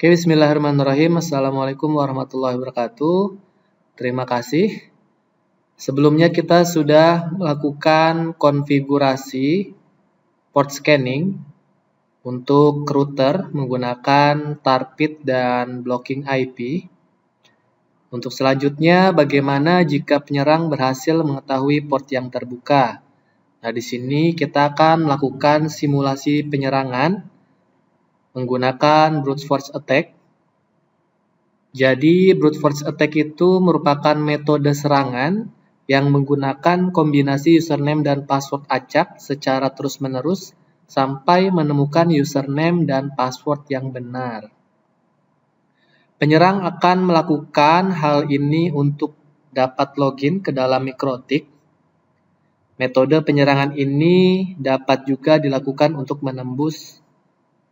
Oke, bismillahirrahmanirrahim. Assalamualaikum warahmatullahi wabarakatuh. Terima kasih. Sebelumnya kita sudah melakukan konfigurasi port scanning untuk router menggunakan tarpit dan blocking IP. Untuk selanjutnya, bagaimana jika penyerang berhasil mengetahui port yang terbuka? Nah, di sini kita akan melakukan simulasi penyerangan menggunakan brute force attack. Jadi, brute force attack itu merupakan metode serangan yang menggunakan kombinasi username dan password acak secara terus-menerus sampai menemukan username dan password yang benar. Penyerang akan melakukan hal ini untuk dapat login ke dalam mikrotik. Metode penyerangan ini dapat juga dilakukan untuk menembus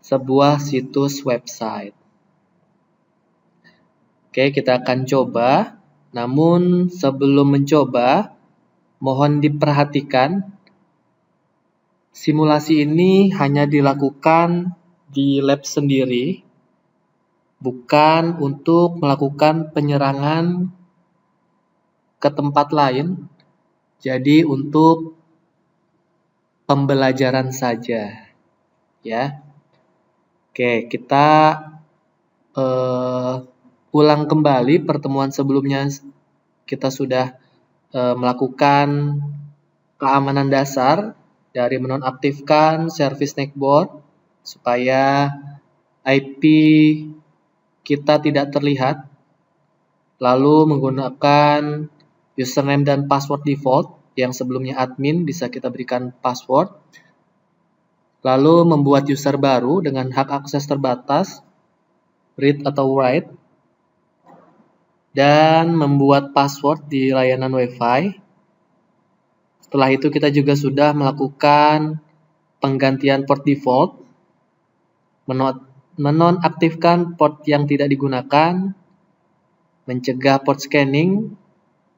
sebuah situs website. Oke, kita akan coba. Namun sebelum mencoba, mohon diperhatikan simulasi ini hanya dilakukan di lab sendiri, bukan untuk melakukan penyerangan ke tempat lain. Jadi untuk pembelajaran saja, ya. Oke, kita ulang kembali pertemuan sebelumnya. Kita sudah melakukan keamanan dasar dari menonaktifkan service netboard supaya IP kita tidak terlihat, lalu menggunakan username dan password default yang sebelumnya admin bisa kita berikan password, lalu membuat user baru dengan hak akses terbatas, read atau write, dan membuat password di layanan Wi-Fi. Setelah itu kita juga sudah melakukan penggantian port default, menonaktifkan port yang tidak digunakan, mencegah port scanning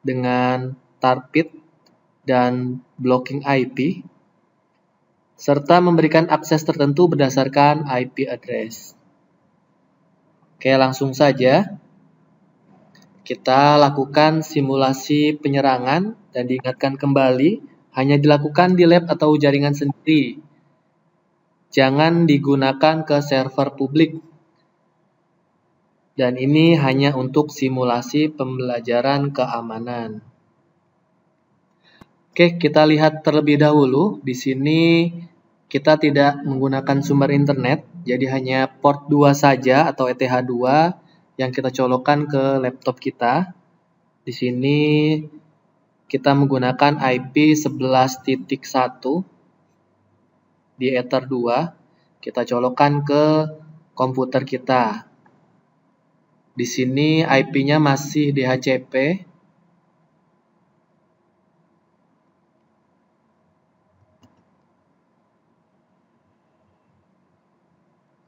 dengan tarpit dan blocking IP, serta memberikan akses tertentu berdasarkan IP address. Oke, langsung saja kita lakukan simulasi penyerangan dan diingatkan kembali hanya dilakukan di lab atau jaringan sendiri. Jangan digunakan ke server publik. Dan ini hanya untuk simulasi pembelajaran keamanan. Oke, kita lihat terlebih dahulu. Di sini kita tidak menggunakan sumber internet, jadi hanya port 2 saja atau ETH2 yang kita colokkan ke laptop kita. Di sini kita menggunakan IP 11.1 di Ether 2. Kita colokkan ke komputer kita. Di sini IP-nya masih DHCP.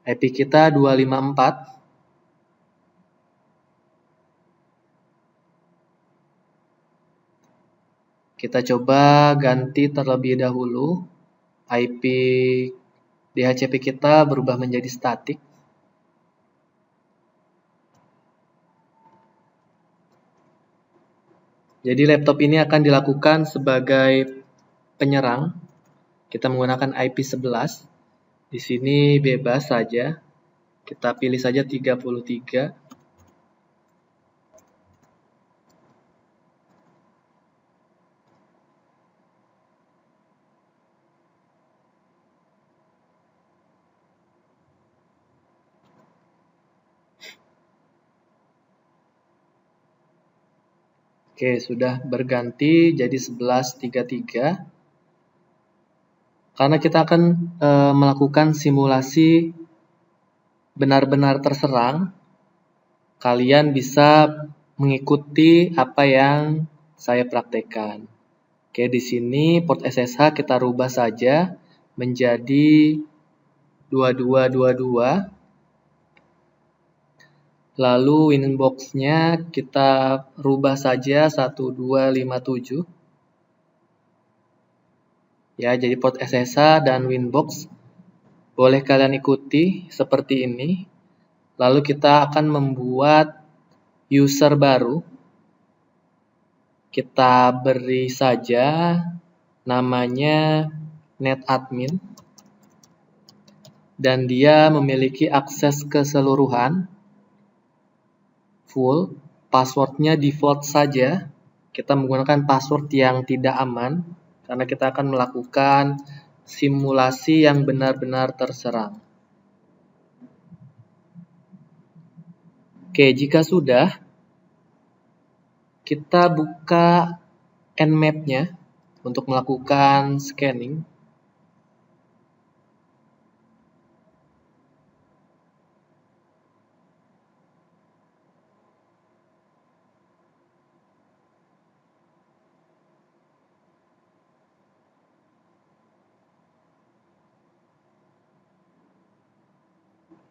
IP kita 254. Kita coba ganti terlebih dahulu. IP DHCP kita berubah menjadi statik. Jadi laptop ini akan dilakukan sebagai penyerang. Kita menggunakan IP 11. Di sini bebas saja. Kita pilih saja 33. Oke, sudah berganti jadi 11.33. Karena kita akan melakukan simulasi benar-benar terserang, kalian bisa mengikuti apa yang saya praktekkan. Oke, di sini port SSH kita rubah saja menjadi 2222. Lalu winbox-nya kita rubah saja 1257. Ya, jadi port SSH dan winbox boleh kalian ikuti seperti ini. Lalu kita akan membuat user baru. Kita beri saja namanya netadmin. Dan dia memiliki akses keseluruhan. Full. Passwordnya default saja. Kita menggunakan password yang tidak aman. Karena kita akan melakukan simulasi yang benar-benar terserang. Oke, jika sudah, kita buka Nmap-nya untuk melakukan scanning.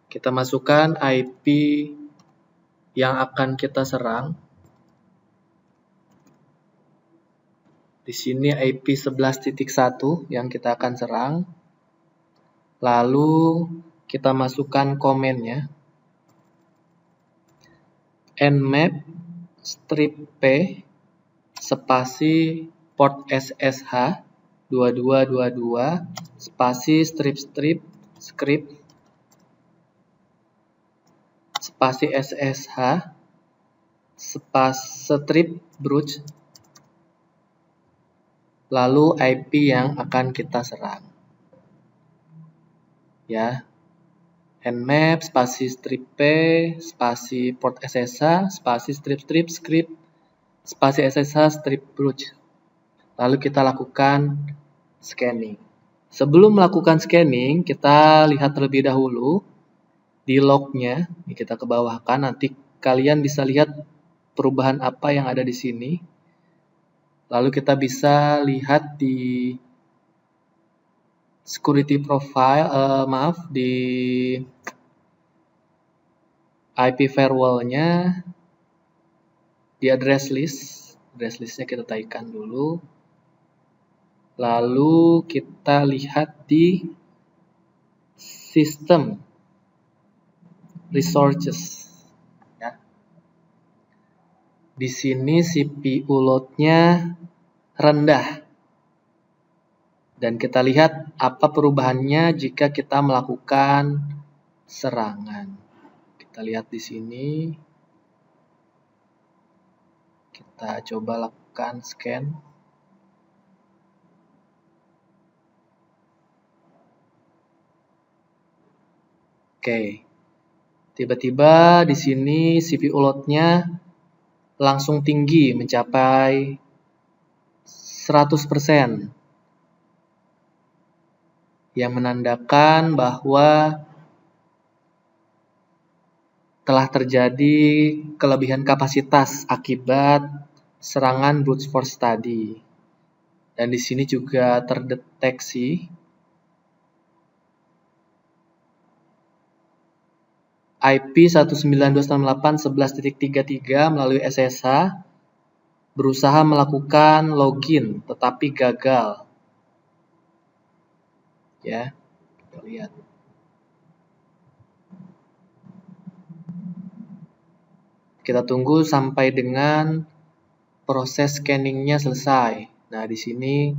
Kita masukkan IP yang akan kita serang. Di sini IP 11.1 yang kita akan serang. Lalu kita masukkan komennya. Nmap strip P spasi port SSH 2222 spasi strip script spasi SSH strip browse, lalu IP yang akan kita serang. Ya. Nmap spasi strip P spasi port SSH spasi strip script spasi SSH strip browse. Lalu kita lakukan scanning. Sebelum melakukan scanning, kita lihat terlebih dahulu di lognya. Ini kita ke bawahkan, nanti kalian bisa lihat perubahan apa yang ada di sini. Lalu kita bisa lihat di security profile, di IP firewall-nya, di address list-nya kita taikan dulu. Lalu kita lihat di sistem resources. Ya. Di sini CPU load-nya rendah. Dan kita lihat apa perubahannya jika kita melakukan serangan. Kita lihat di sini. Kita coba lakukan scan. Oke. Tiba-tiba di sini CPU load-nya langsung tinggi mencapai 100%. Yang menandakan bahwa telah terjadi kelebihan kapasitas akibat serangan brute force tadi. Dan di sini juga terdeteksi IP 192.168.11.33 melalui SSH berusaha melakukan login tetapi gagal. Ya, kita lihat. Kita tunggu sampai dengan proses scanningnya selesai. Nah, di sini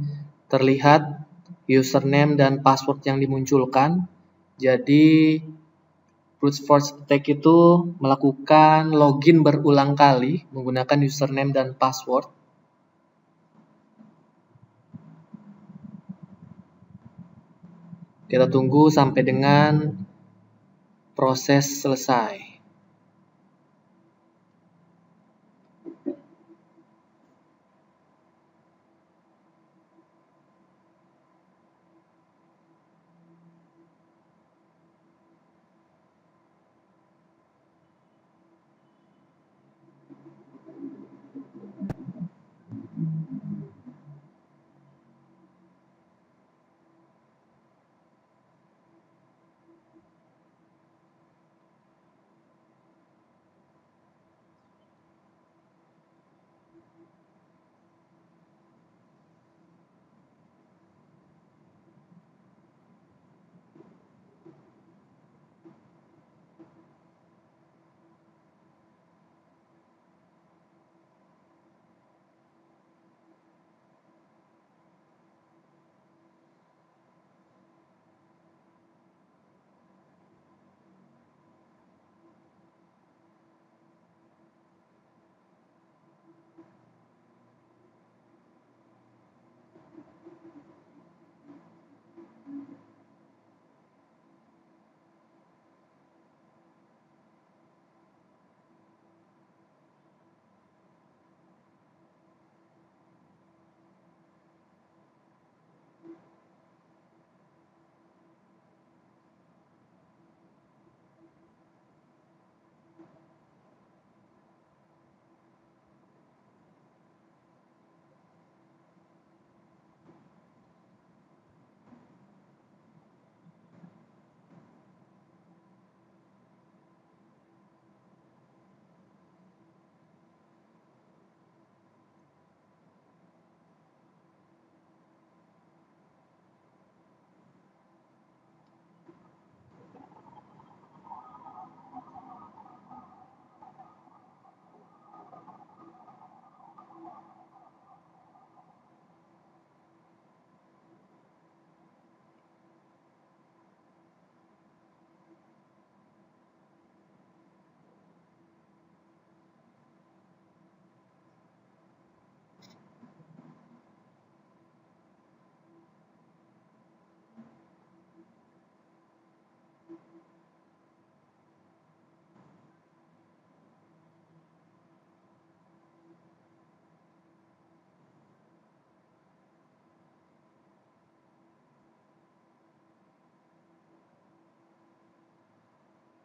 terlihat username dan password yang dimunculkan. Jadi brute force attack itu melakukan login berulang kali menggunakan username dan password. Kita tunggu sampai dengan proses selesai.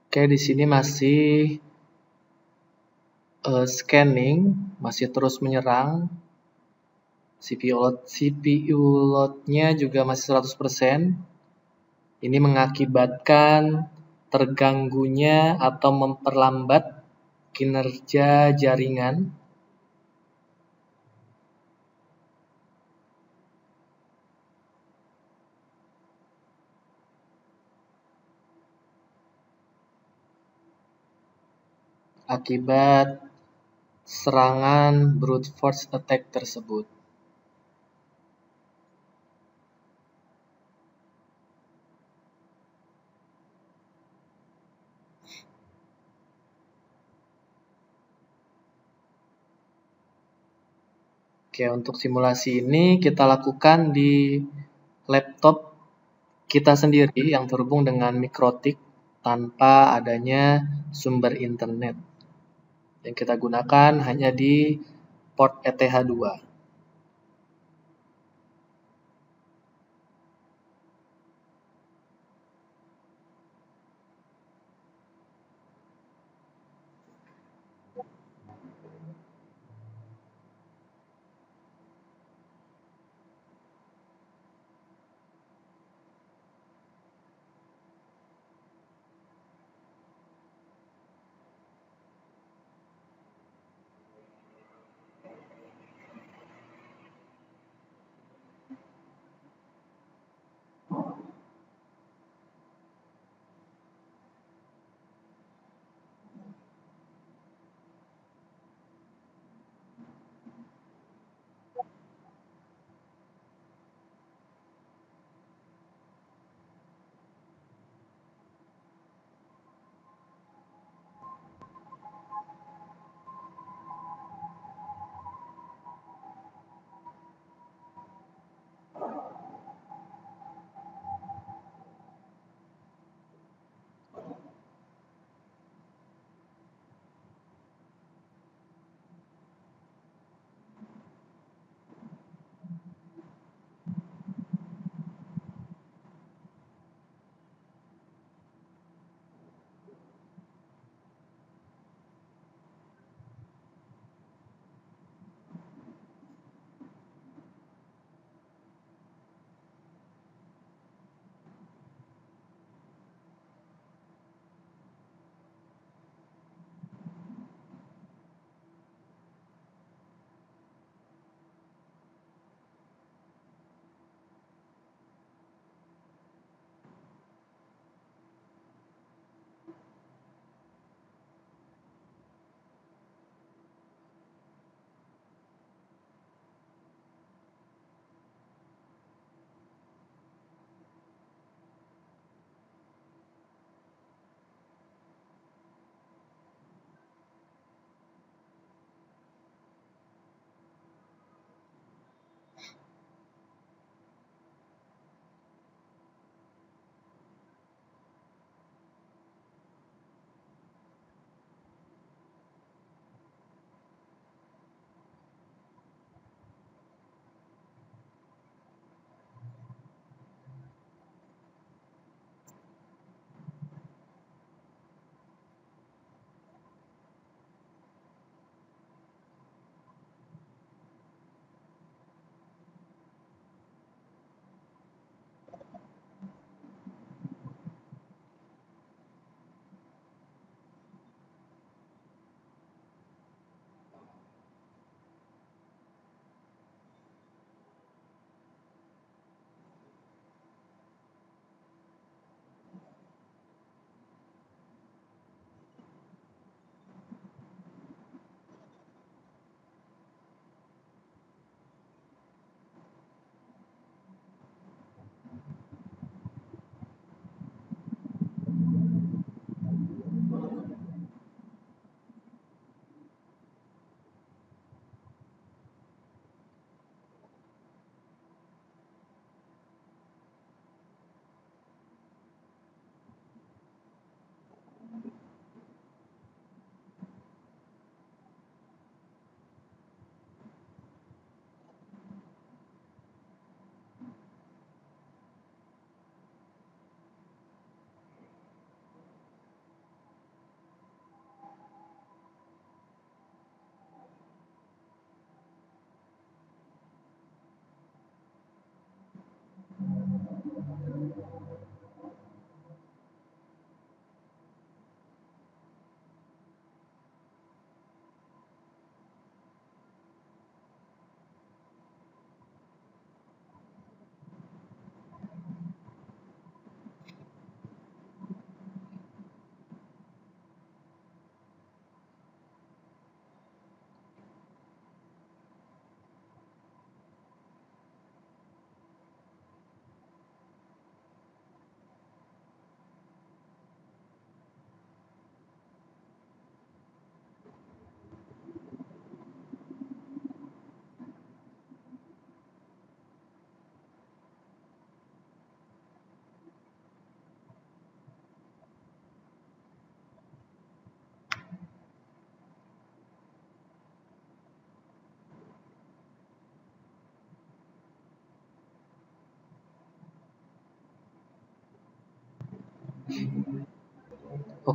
Oke, di sini masih scanning, masih terus menyerang. CPU load-nya juga masih 100%. Ini mengakibatkan terganggunya atau memperlambat kinerja jaringan. Akibat serangan brute force attack tersebut. Oke, untuk simulasi ini kita lakukan di laptop kita sendiri yang terhubung dengan mikrotik tanpa adanya sumber internet. Yang kita gunakan hanya di port ETH2.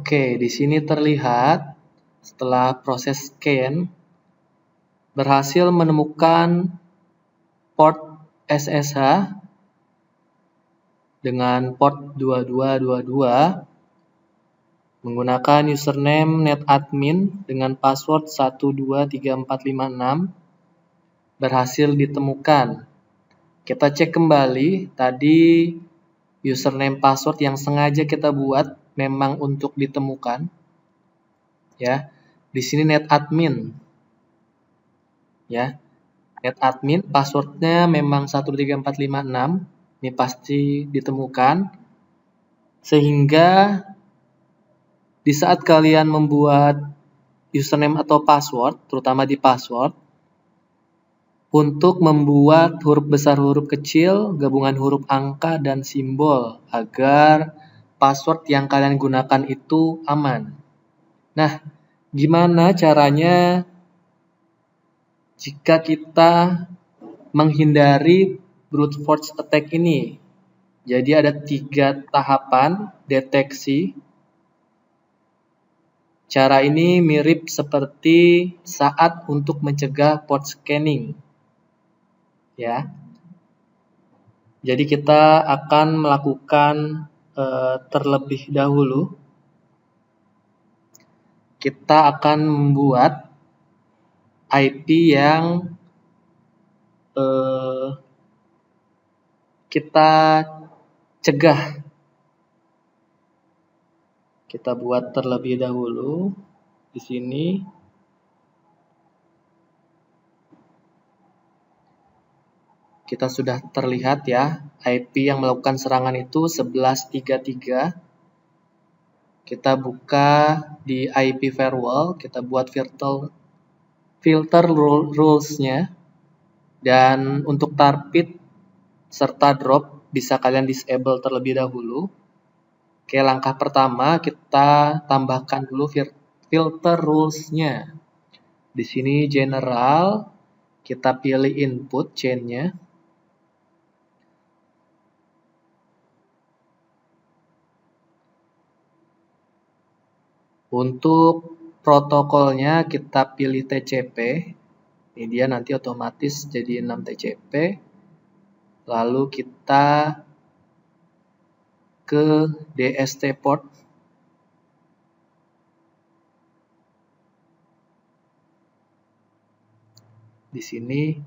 Oke, di sini terlihat setelah proses scan berhasil menemukan port SSH dengan port 2222 menggunakan username netadmin dengan password 123456 berhasil ditemukan. Kita cek kembali, tadi username password yang sengaja kita buat memang untuk ditemukan. Ya, di sini netadmin. Ya, netadmin passwordnya memang 123456. Ini pasti ditemukan. Sehingga di saat kalian membuat username atau password, terutama di password, untuk membuat huruf besar, huruf kecil, gabungan huruf angka dan simbol agar password yang kalian gunakan itu aman. Nah, gimana caranya jika kita menghindari brute force attack ini? Jadi ada 3 tahapan deteksi. Cara ini mirip seperti saat untuk mencegah port scanning. Ya. Jadi kita akan melakukan terlebih dahulu. Kita akan membuat IP yang kita cegah. Kita buat terlebih dahulu di sini. Kita sudah terlihat ya, IP yang melakukan serangan itu 1133. Kita buka di IP firewall, kita buat filter rules-nya. Dan untuk target serta drop bisa kalian disable terlebih dahulu. Oke, langkah pertama kita tambahkan dulu filter rules-nya. Di sini general, kita pilih input chain-nya. Untuk protokolnya kita pilih TCP. Ini dia nanti otomatis jadi 6 TCP. Lalu kita ke DST port. Di sini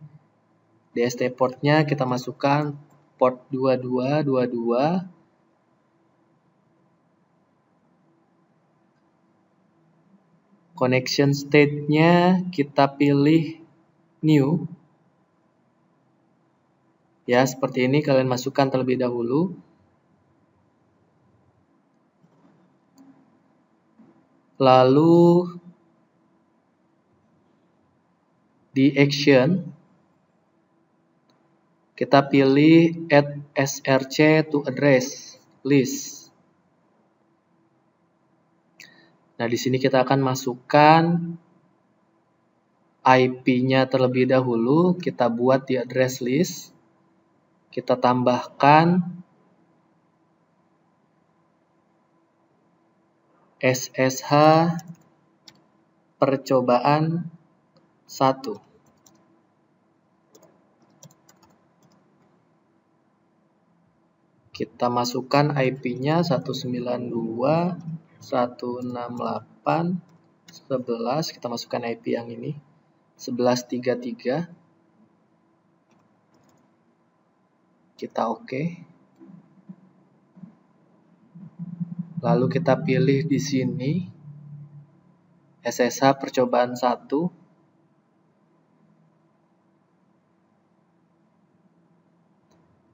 DST portnya kita masukkan port 2222. Connection state-nya kita pilih new. Ya, seperti ini kalian masukkan terlebih dahulu. Lalu di action kita pilih add src to address list. Nah, di sini kita akan masukkan IP-nya terlebih dahulu, kita buat di address list. Kita tambahkan SSH percobaan 1. Kita masukkan IP-nya 192.168.11. Kita masukkan IP yang ini 1133. Kita oke. Lalu kita pilih di sini SSH percobaan 1.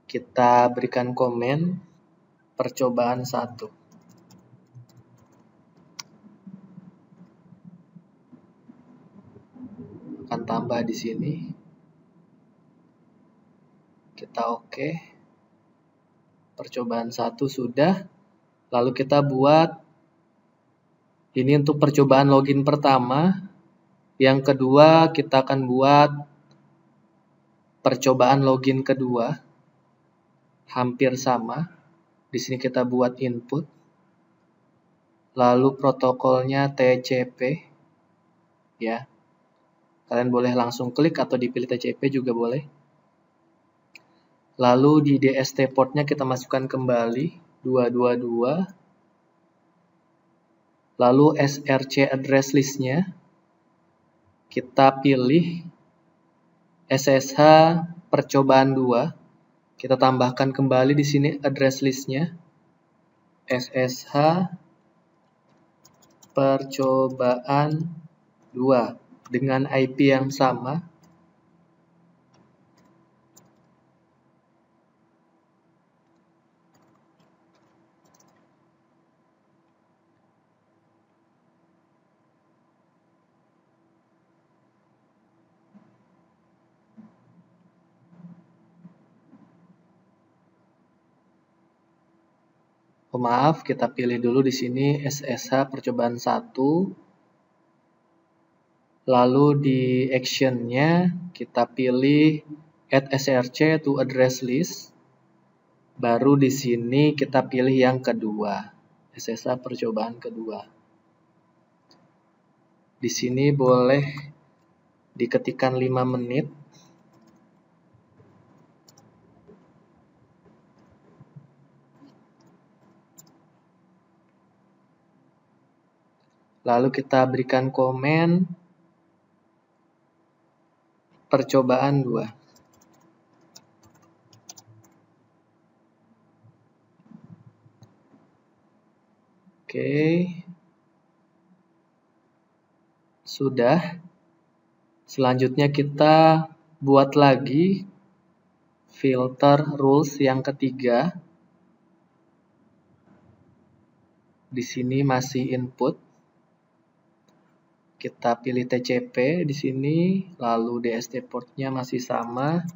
Kita berikan komen percobaan 1. Akan tambah di sini. Kita oke. Percobaan 1 sudah. Lalu kita buat ini untuk percobaan login pertama. Yang kedua kita akan buat percobaan login kedua. Hampir sama. Di sini kita buat input. lalu protokolnya TCP, ya. Kalian boleh langsung klik atau dipilih TCP juga boleh. Lalu di DST portnya kita masukkan kembali 222. Lalu SRC address listnya kita pilih SSH percobaan 2. Kita tambahkan kembali di sini address listnya SSH percobaan 2 dengan IP yang sama. Oh, maaf, kita pilih dulu di sini SSH percobaan 1. Lalu di actionnya kita pilih add src to address list. Baru di sini kita pilih yang kedua, SSH percobaan kedua. Di sini boleh diketikkan 5 menit. Lalu kita berikan komen percobaan 2. Oke. Sudah. Selanjutnya kita buat lagi filter rules yang ketiga. Di sini masih input. Kita pilih TCP di sini, lalu DST portnya masih sama.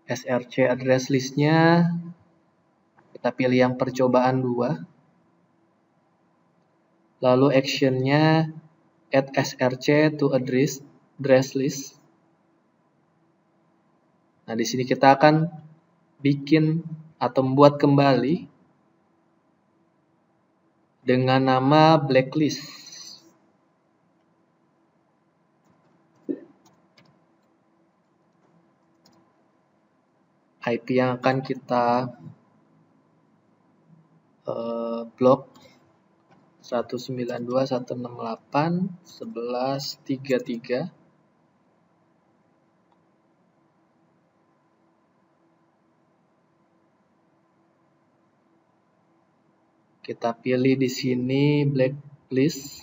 SRC address listnya kita pilih yang percobaan 2. Lalu actionnya add src to address list. Nah, di sini kita akan bikin atau membuat kembali dengan nama blacklist. IP yang akan kita blok 192.168.11.33. Kita pilih di sini blacklist.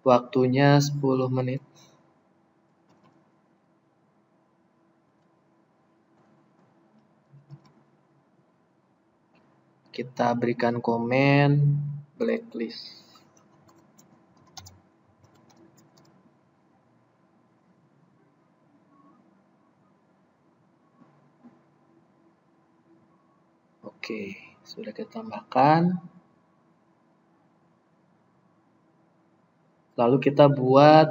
Waktunya 10 menit. Kita berikan komen blacklist. Oke, sudah kita tambahkan. Lalu kita buat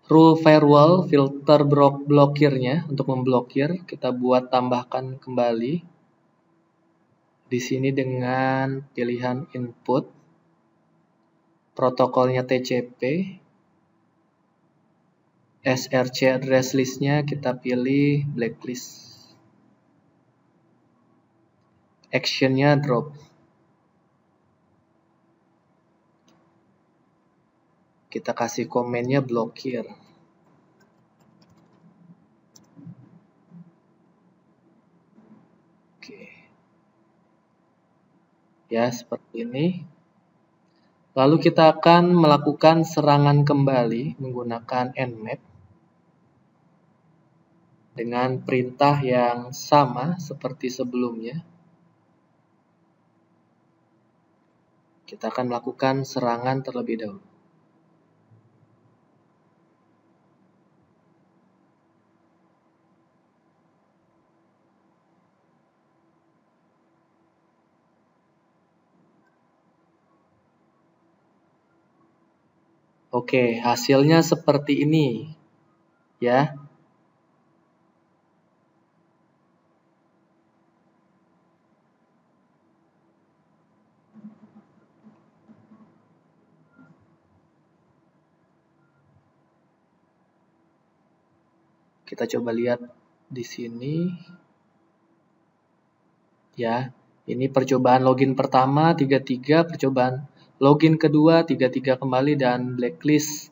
rule firewall filter blokirnya untuk memblokir. Kita buat tambahkan kembali di sini dengan pilihan input, protokolnya TCP, SRC address listnya kita pilih blacklist. Actionnya drop. Kita kasih komennya blokir. Oke. Ya, seperti ini. Lalu kita akan melakukan serangan kembali menggunakan nmap dengan perintah yang sama seperti sebelumnya. Kita akan melakukan serangan terlebih dahulu. Oke, hasilnya seperti ini, ya. Kita coba lihat di sini. Ya, ini percobaan login pertama 33, percobaan login kedua 33 kembali, dan blacklist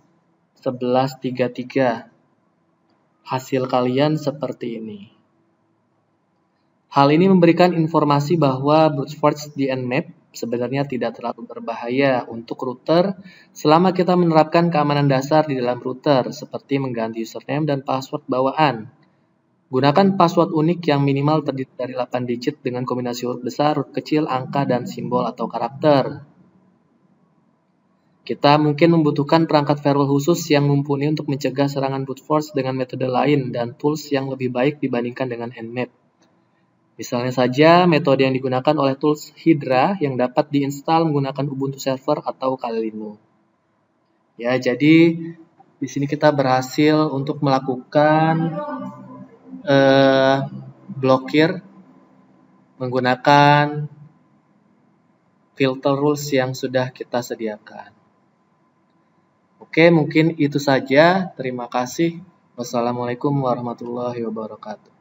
1133. Hasil kalian seperti ini. Hal ini memberikan informasi bahwa brute force di Nmap sebenarnya tidak terlalu berbahaya untuk router selama kita menerapkan keamanan dasar di dalam router, seperti mengganti username dan password bawaan. Gunakan password unik yang minimal terdiri dari 8 digit dengan kombinasi huruf besar, huruf kecil, angka, dan simbol atau karakter. Kita mungkin membutuhkan perangkat firewall khusus yang mumpuni untuk mencegah serangan brute force dengan metode lain dan tools yang lebih baik dibandingkan dengan Nmap. Misalnya saja metode yang digunakan oleh tools Hydra yang dapat diinstal menggunakan Ubuntu Server atau Kali Linux. Ya, jadi di sini kita berhasil untuk melakukan blokir menggunakan filter rules yang sudah kita sediakan. Oke, mungkin itu saja. Terima kasih. Wassalamualaikum warahmatullahi wabarakatuh.